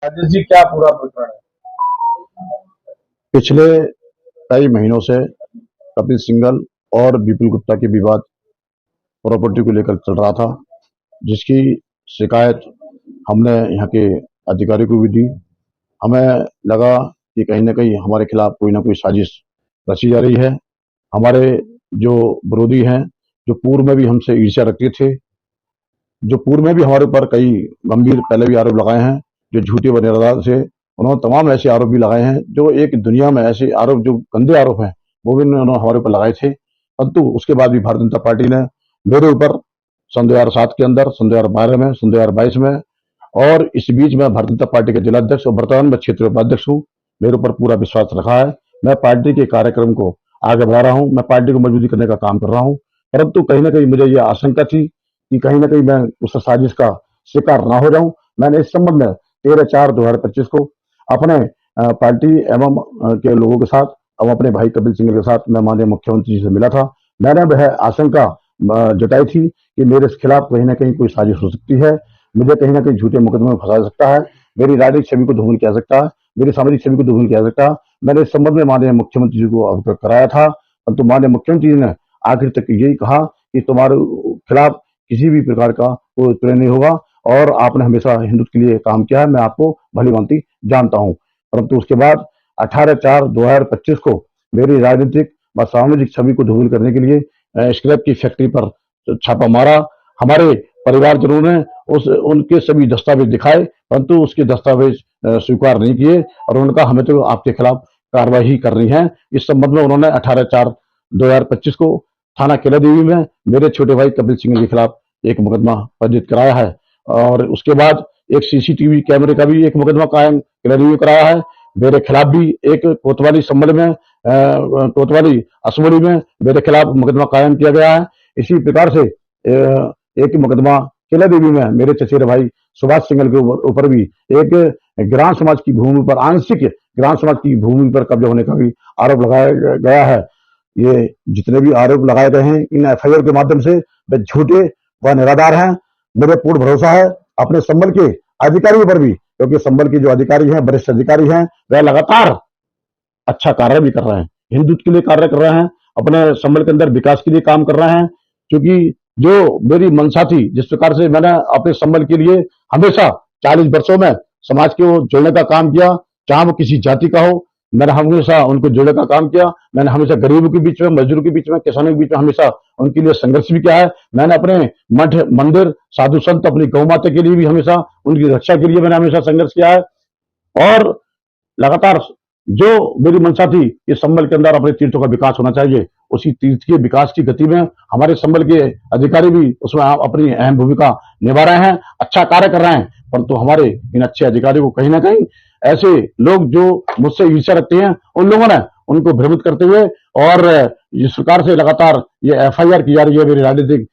राजेश जी, क्या पूरा प्रकरण है? पिछले कई महीनों से कपिल सिंगल और विपुल गुप्ता की विवाद प्रॉपर्टी को लेकर चल रहा था, जिसकी शिकायत हमने यहाँ के अधिकारी को भी दी। हमें लगा कि कहीं ना कहीं हमारे खिलाफ कोई ना कोई साजिश रची जा रही है। हमारे जो विरोधी हैं, जो पूर्व में भी हमसे ईर्ष्या रखते थे, जो पूर्व में भी हमारे ऊपर कई गंभीर पहले भी आरोप लगाए हैं, जो झूठे व निराधार से, उन्होंने तमाम ऐसे आरोप भी लगाए हैं जो एक दुनिया में ऐसे आरोप, जो गंदे आरोप हैं, वो भी उन्होंने हमारे ऊपर लगाए थे। परंतु उसके बाद भी भारतीय जनता पार्टी ने मेरे ऊपर सन 2007 के अंदर, सन 2012 में, सन 2022 में, और इस बीच में भारतीय जनता पार्टी के जिलाध्यक्ष और वर्तमान में क्षेत्रीय उपाध्यक्ष हूँ, मेरे ऊपर पूरा विश्वास रखा है। मैं पार्टी के कार्यक्रम को आगे बढ़ा रहा हूँ, मैं पार्टी को मजबूती करने का काम कर रहा हूँ। परंतु कहीं ना कहीं मुझे यह आशंका थी कि कहीं ना कहीं मैं उस साजिश का शिकार ना हो जाऊं। मैंने इस संबंध में 13/4/2025 को अपने पार्टी एवं के लोगों के साथ, और अपने भाई कपिल सिंगल के साथ मैं माननीय मुख्यमंत्री जी से मिला था। मैंने वह आशंका जताई थी कि मेरे खिलाफ कहीं ना कहीं कोई साजिश हो सकती है, मुझे कहीं ना कहीं झूठे मुकदमे में फंसा सकता है, मेरी राजनीतिक छवि को धूमिल किया सकता है, मेरी सामाजिक छवि को धूमिल किया सकता है। मैंने इस संबंध में माननीय मुख्यमंत्री जी को अवगत कराया था, परंतु माननीय मुख्यमंत्री जी ने आखिर तक यही कहा कि तुम्हारे खिलाफ किसी भी प्रकार का कोई उत्पीड़न नहीं होगा, और आपने हमेशा हिंदुत्व के लिए काम किया है, मैं आपको भली भांति जानता हूं। परंतु उसके बाद 18/4/2025 को मेरी राजनीतिक व सामाजिक छवि को धूमिल करने के लिए स्क्रैप की फैक्ट्री पर छापा मारा। हमारे परिवारजनों ने उनके सभी दस्तावेज दिखाए, परंतु उसके दस्तावेज स्वीकार नहीं किए, और उनका हमें तो आपके खिलाफ कार्रवाई करनी है। इस संबंध में उन्होंने 18/4/2025 को थाना केला देवी में मेरे छोटे भाई कपिल सिंह के खिलाफ एक मुकदमा पंजीकृत कराया है, और उसके बाद एक सीसीटीवी कैमरे का भी एक मुकदमा कायम केला देवी में कराया है। मेरे खिलाफ भी एक कोतवाली संबल में, कोतवाली असमोली में मेरे खिलाफ मुकदमा कायम किया गया है। इसी प्रकार से एक मुकदमा केला देवी में मेरे चचेरे भाई सुभाष सिंगल के ऊपर भी एक ग्राम समाज की भूमि पर, आंशिक ग्राम समाज की भूमि पर कब्जा होने का भी आरोप लगाया गया है। ये जितने भी आरोप लगाए गए हैं, इन एफआईआर के माध्यम से वे झूठे व निराधार हैं। मुझे पूर्ण भरोसा है अपने संबल के अधिकारियों पर भी, क्योंकि संबल के जो अधिकारी हैं, वरिष्ठ अधिकारी हैं, वह लगातार अच्छा कार्य भी कर रहे हैं, हिंदुत्व के लिए कार्य कर रहे हैं, अपने संबल के अंदर विकास के लिए काम कर रहे हैं। क्योंकि जो मेरी मंशा थी, जिस प्रकार से मैंने अपने संबल के लिए हमेशा 40 वर्षों में समाज को जोड़ने का काम किया, चाहे वो किसी जाति का हो, मैंने हमेशा उनको जोड़ने का काम किया। मैंने हमेशा गरीबों के बीच में, मजदूरों के बीच में, किसानों के बीच में हमेशा उनके लिए संघर्ष भी किया है। मैंने अपने मठ मंदिर, साधु संत, अपनी गौ माता के लिए भी हमेशा, उनकी रक्षा के लिए मैंने हमेशा संघर्ष किया है। और लगातार जो मेरी मंशा थी, इस संबल के अंदर अपने तीर्थों का विकास होना चाहिए, उसी तीर्थ के विकास की गति में हमारे संबल के अधिकारी भी उसमें अपनी अहम भूमिका निभा रहे हैं, अच्छा कार्य कर रहे हैं। परंतु हमारे इन अच्छे अधिकारियों को कहीं ना कहीं ऐसे लोग जो मुझसे ईर्ष्या रखते हैं, उन लोगों ने उनको भ्रमित करते हुए, और इस प्रकार से लगातार ये एफआईआर की जा रही है मेरी राजनीतिक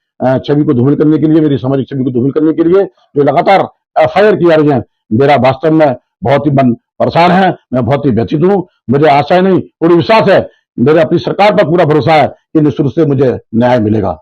छवि को धूमिल करने के लिए, मेरी सामाजिक छवि को धूमिल करने के लिए जो लगातार एफआईआर की जा रही है। मेरा वास्तव में बहुत ही मन परेशान है, मैं बहुत ही व्यथित हूं। मुझे आशा नहीं, पूरी विश्वास है, मेरे अपनी सरकार पर पूरा भरोसा है कि निश्चित रूप से मुझे न्याय मिलेगा।